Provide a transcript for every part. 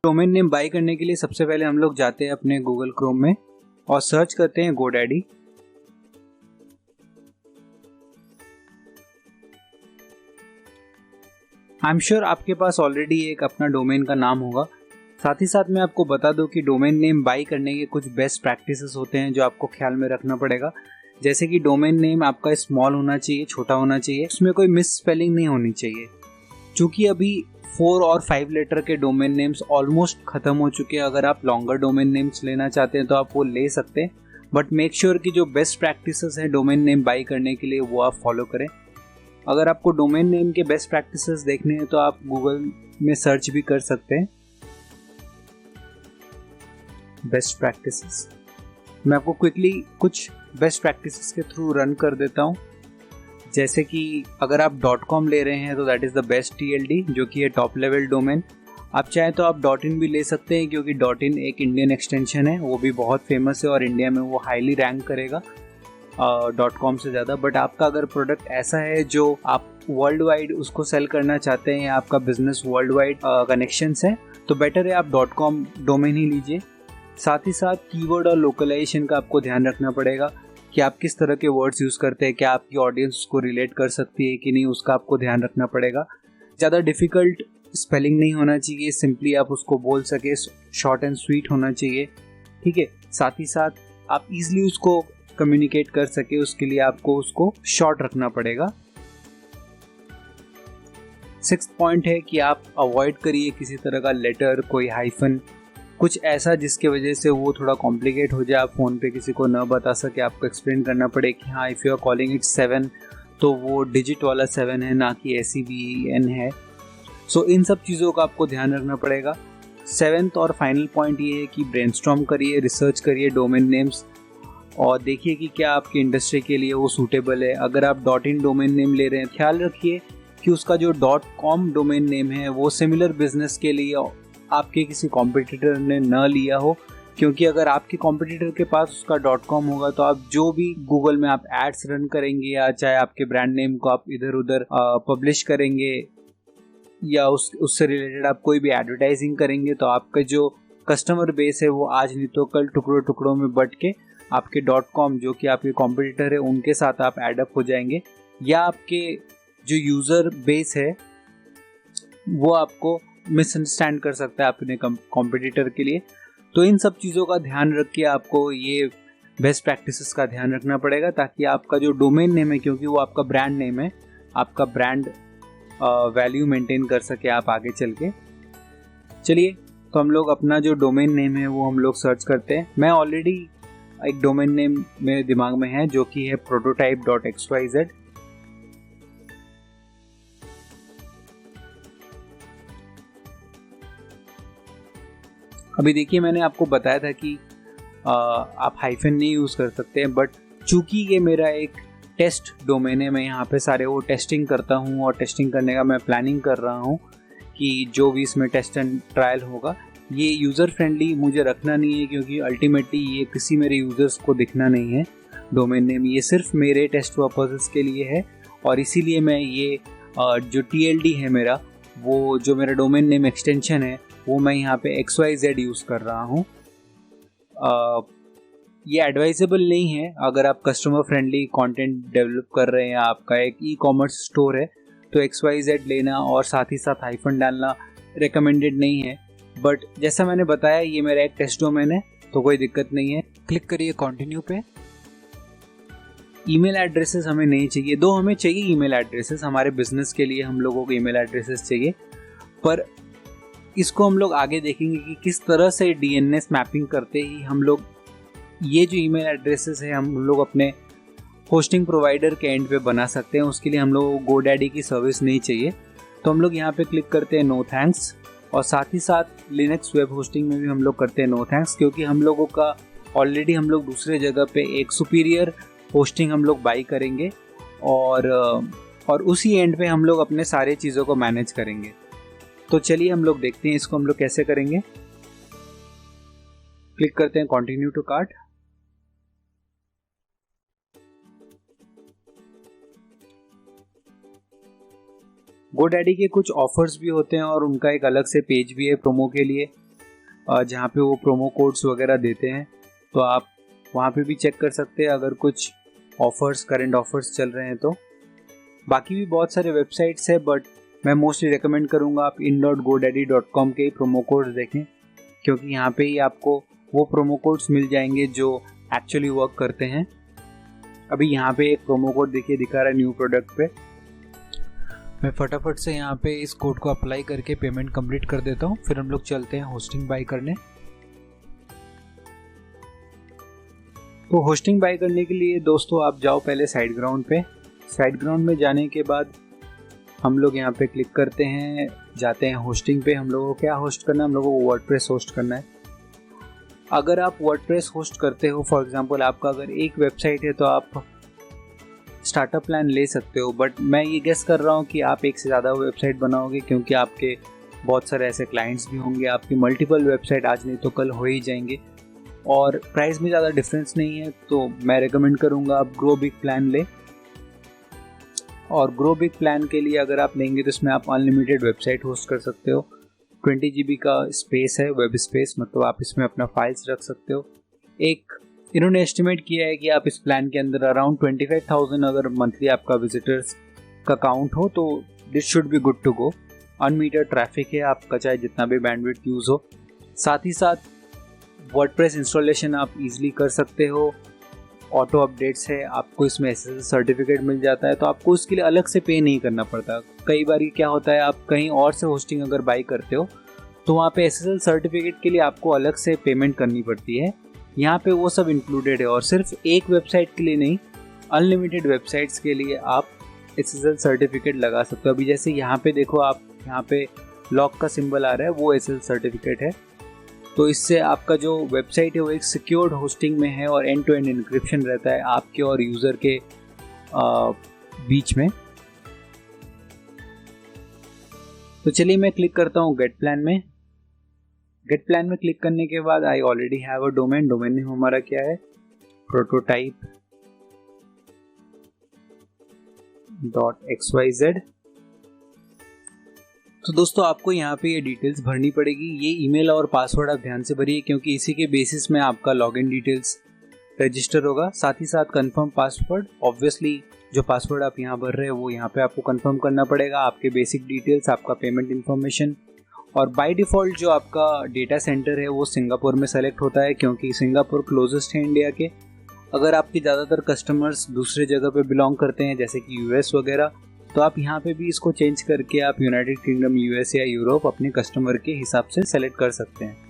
Domain name by करने के लिए सबसे पहले हम लोग जाते हैं अपने गूगल क्रोम में और सर्च करते हैं GoDaddy। आई एम श्योर आपके पास ऑलरेडी एक अपना डोमेन का नाम होगा। साथ ही साथ मैं आपको बता दूं कि डोमेन नेम बाय करने के कुछ बेस्ट प्रैक्टिसेस होते हैं जो आपको ख्याल में रखना पड़ेगा। जैसे कि डोमेन नेम आपका स्मॉल होना चाहिए, छोटा होना चाहिए, उसमें कोई मिस स्पेलिंग नहीं होनी चाहिए। चूंकि अभी 4 और 5 लेटर के डोमेन नेम्स ऑलमोस्ट खत्म हो चुके हैं। अगर आप लॉन्गर डोमेन नेम्स लेना चाहते हैं तो आप वो ले सकते हैं, बट मेक श्योर कि जो बेस्ट प्रैक्टिसेस हैं डोमेन नेम बाय करने के लिए वो आप फॉलो करें। अगर आपको डोमेन नेम के बेस्ट प्रैक्टिसेस देखने हैं तो आप गूगल में सर्च भी कर सकते हैं बेस्ट प्रैक्टिसेस। मैं आपको क्विकली कुछ बेस्ट प्रैक्टिसेस के थ्रू रन कर देता हूं। जैसे कि अगर आप .com ले रहे हैं तो that is the best TLD, जो कि है टॉप लेवल डोमेन। आप चाहें तो आप .in भी ले सकते हैं, क्योंकि .in एक इंडियन एक्सटेंशन है, वो भी बहुत फेमस है और इंडिया में वो हाईली रैंक करेगा .com से ज़्यादा। बट आपका अगर प्रोडक्ट ऐसा है जो आप वर्ल्ड वाइड उसको सेल करना चाहते हैं या आपका बिजनेस वर्ल्ड वाइड कनेक्शंस है, तो बेटर है आप .com डोमेन ही लीजिए। साथ ही साथ कीवर्ड और लोकलाइजेशन का आपको ध्यान रखना पड़ेगा कि आप किस तरह के वर्ड्स यूज़ करते हैं, क्या आपकी ऑडियंस उसको रिलेट कर सकती है कि नहीं, उसका आपको ध्यान रखना पड़ेगा। ज़्यादा डिफ़िकल्ट स्पेलिंग नहीं होना चाहिए, सिंपली आप उसको बोल सके, शॉर्ट एंड स्वीट होना चाहिए, ठीक है। साथ ही साथ आप ईजिली उसको कम्युनिकेट कर सके, उसके लिए आपको उसको शॉर्ट रखना पड़ेगा। 6th पॉइंट है कि आप अवॉइड करिए किसी तरह का लेटर, कोई हाइफन, कुछ ऐसा जिसके वजह से वो थोड़ा कॉम्प्लिकेट हो जाए, आप फ़ोन पे किसी को न बता सके, आपको एक्सप्लेन करना पड़े कि हाँ if you are calling it 7 तो वो डिजिट वाला 7 है, ना कि SEVEN है। सो इन सब चीज़ों का आपको ध्यान रखना पड़ेगा। 7th और फाइनल पॉइंट ये है कि ब्रेनस्टॉर्म करिए, रिसर्च करिए डोमेन नेम्स और देखिए कि क्या आपकी इंडस्ट्री के लिए वो सूटेबल है। अगर आप .in डोमेन नेम ले रहे हैं, ख्याल रखिए कि उसका जो .com डोमेन नेम है वो सिमिलर बिजनेस के लिए आपके किसी कॉम्पिटिटर ने न लिया हो, क्योंकि अगर आपके कॉम्पिटिटर के पास उसका .com होगा तो आप जो भी गूगल में आप एड्स रन करेंगे या चाहे आपके ब्रांड नेम को आप इधर उधर पब्लिश करेंगे या उससे रिलेटेड आप कोई भी एडवर्टाइजिंग करेंगे, तो आपका जो कस्टमर बेस है वो आज नहीं तो कल टुकड़ों टुकड़ों में बट के आपके .com जो कि आपके कॉम्पिटिटर है उनके साथ आप एडअप हो जाएंगे, या आपके जो यूज़र बेस है वो आपको मिसअंडरस्टैंड कर सकता है अपने कॉम्पिटिटर के लिए। तो इन सब चीज़ों का ध्यान रख के आपको ये बेस्ट प्रैक्टिसेस का ध्यान रखना पड़ेगा, ताकि आपका जो डोमेन नेम है, क्योंकि वो आपका ब्रांड नेम है, आपका ब्रांड वैल्यू मेंटेन कर सके आप आगे चल के। चलिए तो हम लोग अपना जो डोमेन नेम है वो हम लोग सर्च करते हैं। मैं ऑलरेडी एक डोमेन नेम मेरे दिमाग में है जो कि है prototype.xyz। अभी देखिए मैंने आपको बताया था कि आप हाइफन नहीं यूज़ कर सकते हैं, बट चूंकि ये मेरा एक टेस्ट डोमेन है, मैं यहाँ पे सारे वो टेस्टिंग करता हूँ और टेस्टिंग करने का मैं प्लानिंग कर रहा हूँ कि जो भी इसमें टेस्ट एंड ट्रायल होगा ये यूज़र फ्रेंडली मुझे रखना नहीं है, क्योंकि अल्टीमेटली ये किसी मेरे यूज़र्स को दिखना नहीं है डोमेन नेम, ये सिर्फ मेरे टेस्ट पर्पसेस के लिए है। और इसीलिए मैं ये जो TLD है मेरा, वो जो मेरा डोमेन नेम एक्सटेंशन है वो मैं यहाँ पे XYZ यूज़ कर रहा हूँ। ये एडवाइजेबल नहीं है अगर आप कस्टमर फ्रेंडली कंटेंट डेवलप कर रहे हैं, आपका एक ई-कॉमर्स स्टोर है, तो XYZ लेना और साथ ही साथ हाइफन डालना रिकमेंडेड नहीं है। बट जैसा मैंने बताया ये मेरा एक टेस्ट डोमेन है तो कोई दिक्कत नहीं है। क्लिक करिए कंटिन्यू पे। ईमेल एड्रेसेस हमें नहीं चाहिए, दो हमें चाहिए ईमेल एड्रेसेस, हमारे बिजनेस के लिए हम लोगों को ईमेल एड्रेसेस चाहिए, पर इसको हम लोग आगे देखेंगे कि किस तरह से DNS मैपिंग करते ही हम लोग ये जो ईमेल एड्रेसेस है हम लोग अपने होस्टिंग प्रोवाइडर के एंड पे बना सकते हैं। उसके लिए हम लोग को GoDaddy की सर्विस नहीं चाहिए, तो हम लोग यहाँ पे क्लिक करते हैं नो थैंक्स। और साथ ही साथ लिनक्स वेब होस्टिंग में भी हम लोग करते हैं नो थैंक्स, क्योंकि हम लोगों का ऑलरेडी हम लोग दूसरे जगह पे एक सुपीरियर होस्टिंग हम लोग बाई करेंगे और उसी एंड पे हम लोग अपने सारे चीज़ों को मैनेज करेंगे। तो चलिए हम लोग देखते हैं इसको हम लोग कैसे करेंगे। क्लिक करते हैं कंटिन्यू टू कार्ट। GoDaddy के कुछ ऑफर्स भी होते हैं और उनका एक अलग से पेज भी है प्रोमो के लिए। जहाँ पे वो प्रोमो कोड्स वगैरह देते हैं, तो आप वहाँ पे भी चेक कर सकते हैं अगर कुछ ऑफर्स, करंट ऑफर्स चल रहे हैं तो। बाकी भी बहुत सारे वेबसाइट्स है, बट मैं मोस्टली रिकमेंड करूँगा आप in.godaddy.com के प्रोमो कोड्स देखें, क्योंकि यहाँ पे ही आपको वो प्रोमो कोड्स मिल जाएंगे जो एक्चुअली वर्क करते हैं। अभी यहाँ पे एक प्रोमो कोड देखिए दिखा रहा है न्यू प्रोडक्ट पे। मैं फटाफट से यहाँ पे इस कोड को अप्लाई करके पेमेंट कंप्लीट कर देता हूँ, फिर हम लोग चलते हैं होस्टिंग बाय करने। तो होस्टिंग बाय करने के लिए दोस्तों आप जाओ पहले SiteGround पे। SiteGround में जाने के बाद हम लोग यहाँ पे क्लिक करते हैं, जाते हैं होस्टिंग पे। हम लोगों को क्या होस्ट करना है, हम लोगों को वर्डप्रेस होस्ट करना है। अगर आप वर्डप्रेस होस्ट करते हो, फॉर एग्जांपल आपका अगर एक वेबसाइट है तो आप स्टार्टअप प्लान ले सकते हो, बट मैं ये गेस कर रहा हूँ कि आप एक से ज़्यादा वेबसाइट बनाओगे, क्योंकि आपके बहुत सारे ऐसे क्लाइंट्स भी होंगे। आपकी मल्टीपल वेबसाइट आज नहीं तो कल हो ही जाएंगे और प्राइस में ज़्यादा डिफरेंस नहीं है। तो मैं रेकमेंड करूँगा आप ग्रो बिग प्लान ले। और ग्रो बिग प्लान के लिए अगर आप लेंगे तो इसमें आप अनलिमिटेड वेबसाइट होस्ट कर सकते हो। 20 GB का स्पेस है, वेब स्पेस, मतलब आप इसमें अपना फाइल्स रख सकते हो। एक इन्होंने एस्टिमेट किया है कि आप इस प्लान के अंदर अराउंड 25,000 अगर मंथली आपका विजिटर्स का काउंट हो तो this should be good to go. Unmetered traffic है आपका, चाहे जितना भी बैंडविड्थ यूज़ हो। साथ ही साथ वर्डप्रेस इंस्टॉलेशन आप इजीली कर सकते हो। ऑटो अपडेट्स है, आपको इसमें SSL सर्टिफिकेट मिल जाता है, तो आपको उसके लिए अलग से पे नहीं करना पड़ता। कई बार क्या होता है, आप कहीं और से होस्टिंग अगर बाई करते हो तो वहाँ पे SSL सर्टिफिकेट के लिए आपको अलग से पेमेंट करनी पड़ती है। यहाँ पे वो सब इंक्लूडेड है और सिर्फ एक वेबसाइट के लिए नहीं, अनलिमिटेड वेबसाइट्स के लिए आप SSL सर्टिफिकेट लगा सकते हो। अभी जैसे यहाँ पे देखो, आप यहाँ पे लॉक का सिंबल आ रहा है, वो SSL सर्टिफिकेट है। तो इससे आपका जो वेबसाइट है वो एक सिक्योर्ड होस्टिंग में है और एंड टू एंड इनक्रिप्शन रहता है आपके और यूज़र के बीच में। तो चलिए मैं क्लिक करता हूँ गेट प्लान में। गेट प्लान में क्लिक करने के बाद I already have a domain. Domain name हमारा क्या है, prototype.xyz। तो दोस्तों आपको यहाँ पे ये डिटेल्स भरनी पड़ेगी। ये ईमेल और पासवर्ड आप ध्यान से भरिए, क्योंकि इसी के बेसिस में आपका लॉगिन डिटेल्स रजिस्टर होगा। साथ ही साथ कंफर्म पासवर्ड, ऑब्वियसली जो पासवर्ड आप यहाँ भर रहे हैं वो यहाँ पे आपको कंफर्म करना पड़ेगा। आपके बेसिक डिटेल्स, आपका पेमेंट इन्फॉर्मेशन, और बाय डिफ़ॉल्ट जो आपका डेटा सेंटर है वो सिंगापुर में सेलेक्ट होता है, क्योंकि सिंगापुर क्लोजेस्ट है इंडिया के। अगर आपके ज़्यादातर कस्टमर्स दूसरे जगह पे बिलोंग करते हैं जैसे कि US वगैरह, तो आप यहाँ पे भी इसको चेंज करके आप यूनाइटेड किंगडम, US या यूरोप अपने कस्टमर के हिसाब से सेलेक्ट कर सकते हैं।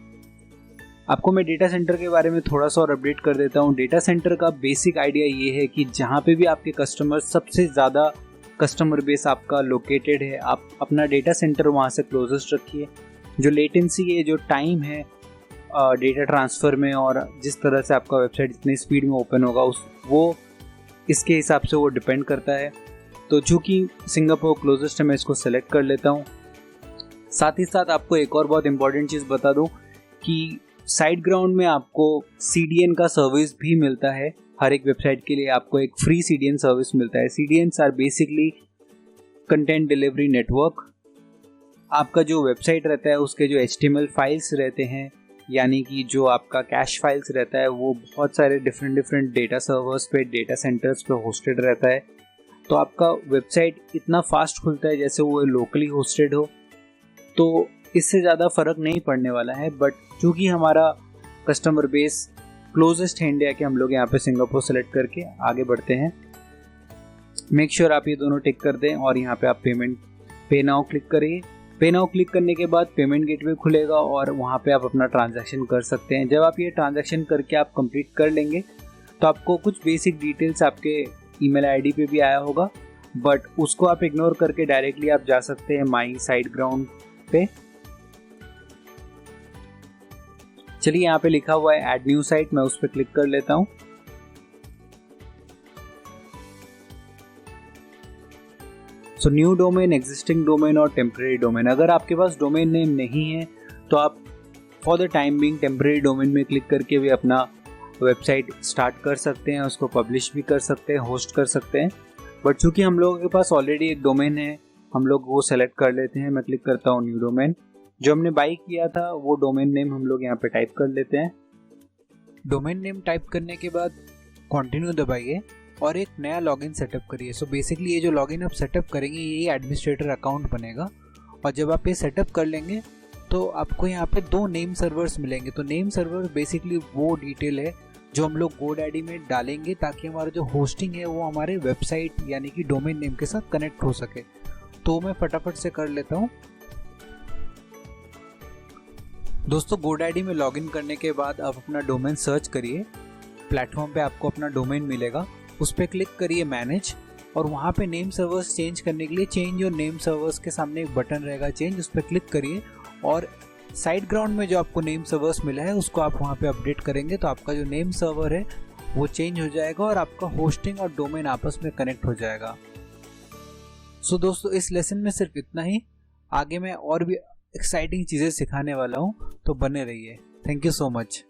आपको मैं डेटा सेंटर के बारे में थोड़ा सा और अपडेट कर देता हूँ। डेटा सेंटर का बेसिक आइडिया ये है कि जहाँ पे भी आपके कस्टमर, सबसे ज़्यादा कस्टमर बेस आपका लोकेटेड है, आप अपना डेटा सेंटर वहाँ से क्लोजेस्ट रखिए। जो लेटेंसी है, जो टाइम है डेटा ट्रांसफ़र में, और जिस तरह से आपका वेबसाइट जितनी स्पीड में ओपन होगा वो इसके हिसाब से वो डिपेंड करता है। तो चूँकि सिंगापुर क्लोजेस्ट है, मैं इसको सेलेक्ट कर लेता हूँ। साथ ही साथ आपको एक और बहुत इंपॉर्टेंट चीज़ बता दूँ कि SiteGround में आपको CDN का सर्विस भी मिलता है। हर एक वेबसाइट के लिए आपको एक फ्री CDN सर्विस मिलता है। CDNs are basically content delivery network. आपका जो वेबसाइट रहता है उसके जो HTML फाइल्स रहते हैं, यानी कि जो आपका कैश फाइल्स रहता है, वो बहुत सारे डिफरेंट डेटा सर्वर्स पे, डेटा सेंटर्स पे होस्टेड रहता है। तो आपका वेबसाइट इतना फास्ट खुलता है जैसे वो लोकली होस्टेड हो। तो इससे ज़्यादा फ़र्क नहीं पड़ने वाला है। बट चूँकि हमारा कस्टमर बेस क्लोजेस्ट है इंडिया के, हम लोग यहाँ पे सिंगापुर सेलेक्ट करके आगे बढ़ते हैं। मेक श्योर आप ये दोनों टिक कर दें और यहाँ पे आप पे नाउ क्लिक करिए। पे नाउ क्लिक करने के बाद पेमेंट गेटवे खुलेगा और वहाँ पे आप अपना ट्रांजैक्शन कर सकते हैं। जब आप ये ट्रांजैक्शन करके आप कंप्लीट कर लेंगे तो आपको कुछ बेसिक डिटेल्स आपके ईमेल आईडी पे भी आया होगा, बट उसको आप इग्नोर करके डायरेक्टली आप जा सकते हैं माई SiteGround पे। चलिए यहाँ पे लिखा हुआ है ऐड न्यू साइट, मैं उस पर क्लिक कर लेता हूँ। So new domain, existing domain और टेम्परेरी डोमेन। अगर आपके पास डोमेन नेम नहीं है तो आप for the time being temporary domain में क्लिक करके भी अपना वेबसाइट स्टार्ट कर सकते हैं, उसको पब्लिश भी कर सकते हैं, होस्ट कर सकते हैं। बट चूंकि हम लोगों के पास ऑलरेडी एक डोमेन है, हम लोग वो सेलेक्ट कर लेते हैं। मैं क्लिक करता हूँ न्यू डोमेन। जो हमने बाई किया था वो डोमेन नेम हम लोग यहाँ पे टाइप कर लेते हैं। डोमेन नेम टाइप करने के बाद कंटिन्यू दबाइए और एक नया लॉगिन सेटअप करिए। सो बेसिकली ये जो लॉगिन आप सेटअप करेंगे ये एडमिनिस्ट्रेटर अकाउंट बनेगा, और जब आप ये सेटअप कर लेंगे तो आपको यहाँ पे 2 नेम सर्वर्स मिलेंगे। तो नेम सर्वर बेसिकली वो डिटेल है जो हम लोग GoDaddy में डालेंगे ताकि हमारा जो होस्टिंग है वो हमारे वेबसाइट यानी कि डोमेन नेम के साथ कनेक्ट हो सके। तो मैं फटाफट से कर लेता हूँ। दोस्तों GoDaddy में लॉगिन करने के बाद आप अपना डोमेन सर्च करिए, प्लेटफॉर्म पे आपको अपना डोमेन मिलेगा, उस पर क्लिक करिए मैनेज, और वहाँ पे नेम सर्वर्स चेंज करने के लिए चेंज योर नेम सर्वर्स के सामने एक बटन रहेगा चेंज, उस पर क्लिक करिए और साइड ग्राउंड में जो आपको नेम सर्वर्स मिला है उसको आप वहाँ पे अपडेट करेंगे तो आपका जो नेम सर्वर है वो चेंज हो जाएगा और आपका होस्टिंग और डोमेन आपस में कनेक्ट हो जाएगा। सो दोस्तों इस लेसन में सिर्फ इतना ही, आगे मैं और भी एक्साइटिंग चीज़ें सिखाने वाला हूँ, तो बने रहिए। Thank you so much.